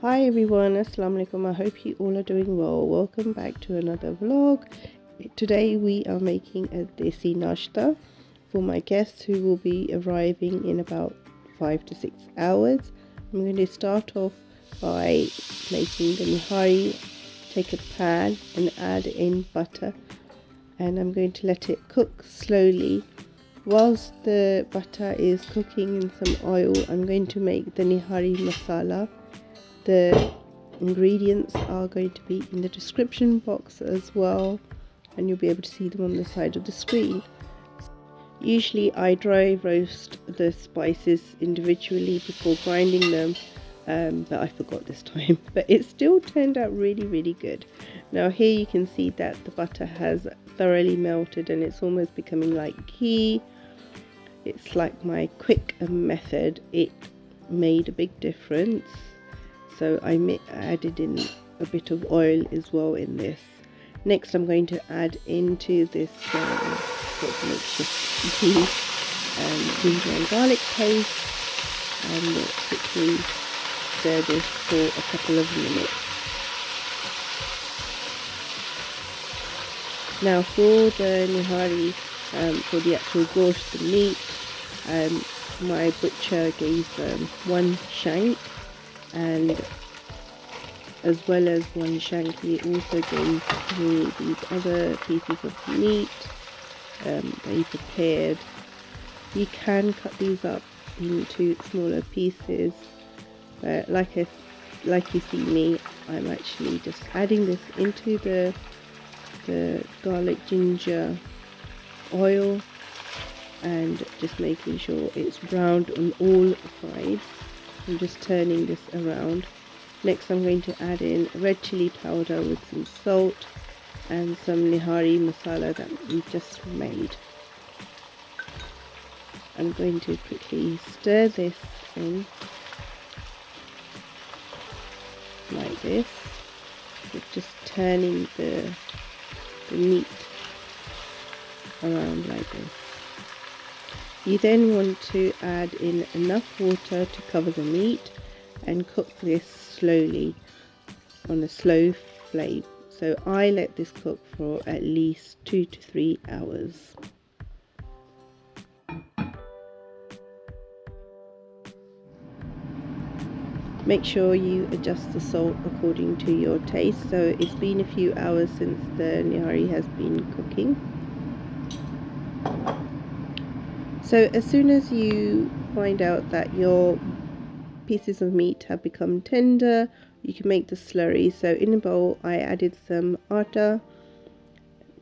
Hi everyone, Assalamu alaikum. I hope you all are doing well. Welcome back to another vlog. Today we are making a desi nashta for my guests who will be arriving in about 5 to 6 hours. I'm going to start off by making the nihari. Take a pan and add in butter, and I'm going to let it cook slowly. Whilst the butter is cooking in some oil, I'm going to make the nihari masala. The ingredients are going to be in the description box as well, and you'll be able to see them on the side of the screen. Usually I dry roast the spices individually before grinding them, but I forgot this time. But it still turned out really good. Now here you can see that the butter has thoroughly melted and it's almost becoming like ghee. It's like my quick method. It made a big difference. So I added in a bit of oil as well in this. Next I'm going to add into this makeshift ghee ginger and garlic paste, and we'll quickly stir this for a couple of minutes. Now for the nihari, for the actual gosht, the meat, my butcher gave one shank, and as well as one shank he also gave me these other pieces of meat that he prepared. You can cut these up into smaller pieces, but like you see me, I'm actually just adding this into the garlic ginger oil and just making sure it's browned on all sides. I'm just turning this around. Next I'm going to add in red chilli powder with some salt and some nihari masala that we just made. I'm going to quickly stir this in like this, just turning the meat around like this. You then want to add in enough water to cover the meat and cook this slowly on a slow flame. So I let this cook for at least 2 to 3 hours. Make sure you adjust the salt according to your taste. So it's been a few hours since the nihari has been cooking. So as soon as you find out that your pieces of meat have become tender, you can make the slurry. So in a bowl I added some Atta,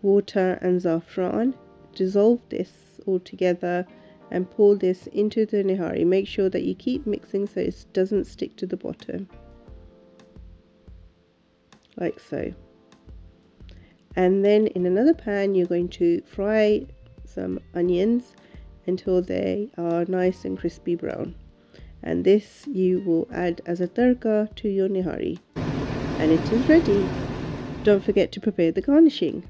water and saffron. Dissolve this all together and pour this into the nihari. Make sure that you keep mixing so it doesn't stick to the bottom, like so. And then in another pan you're going to fry some onions until they are nice and crispy brown, and this you will add as a tarka to your nihari, and it is ready. Don't forget to prepare the garnishing.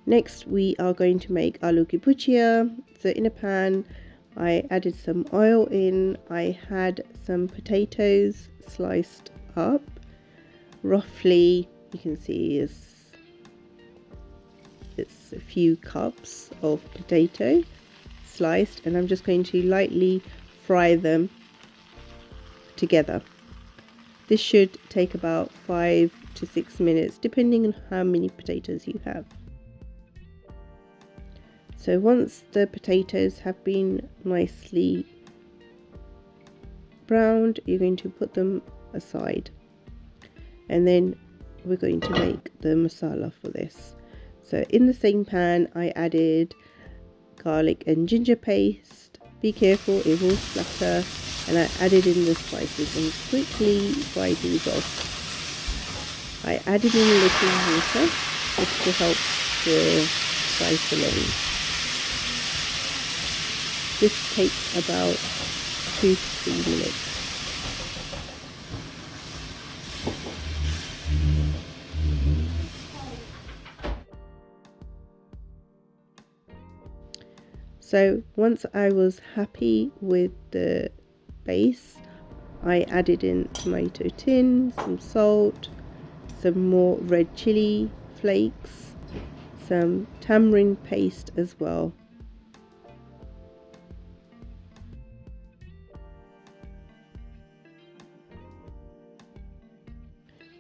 Next we are going to make aloo ki bhujia. So in a pan I added some oil in. I had some potatoes sliced up roughly, you can see it's a few cups of potato sliced, and I'm just going to lightly fry them together. This should take about 5 to 6 minutes depending on how many potatoes you have. So once the potatoes have been nicely browned, you're going to put them aside, and then we're going to make the masala for this. So in the same pan I added garlic and ginger paste. Be careful, it will splatter. And I added in the spices and quickly fry these off. I added in a little water just to help the spice along. This takes about 2 to 3 minutes. So once I was happy with the base, I added in tomato tin, some salt, some more red chili flakes, some tamarind paste as well.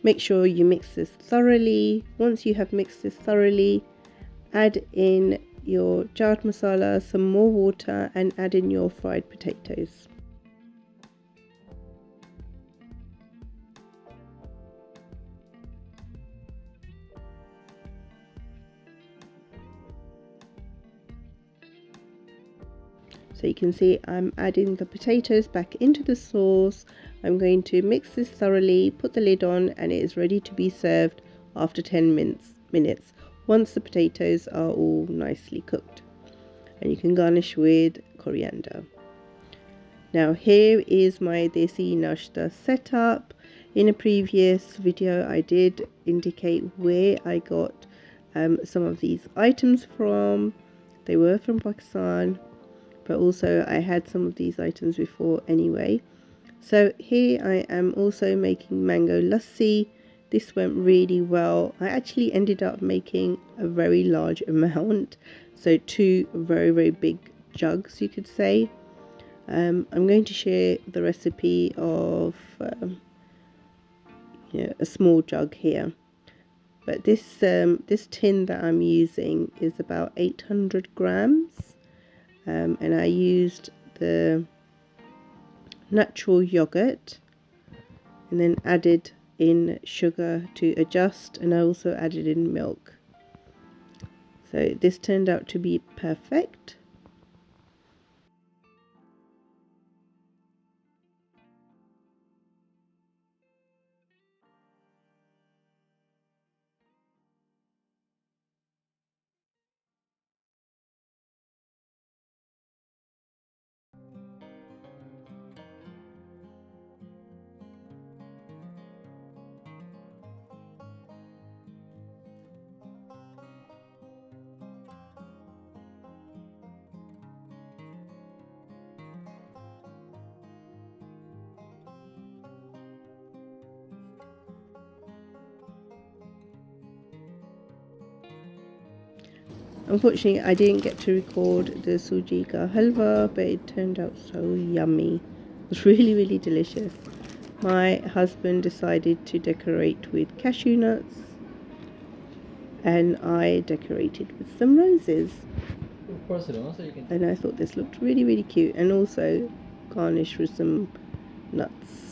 Make sure you mix this thoroughly. Once you have mixed this thoroughly, add in your chaat masala, some more water, and add in your fried potatoes. So you can see I'm adding the potatoes back into the sauce. I'm going to mix this thoroughly, put the lid on, and it is ready to be served after 10 minutes once the potatoes are all nicely cooked. And you can garnish with coriander. Now here is my desi nashta setup. In a previous video I did indicate where I got some of these items from. They were from Pakistan, but also I had some of these items before anyway. So here I am also making mango lassi. This went really well. I actually ended up making a very large amount, so 2 very big jugs, you could say. I'm going to share the recipe of a small jug here, but this tin that I'm using is about 800 grams. And I used the natural yogurt and then added in sugar to adjust, and I also added in milk. So this turned out to be perfect. Unfortunately, I didn't get to record the suji ka halwa, but it turned out so yummy. It was really delicious. My husband decided to decorate with cashew nuts, and I decorated with some roses. And I thought this looked really cute, and also garnished with some nuts.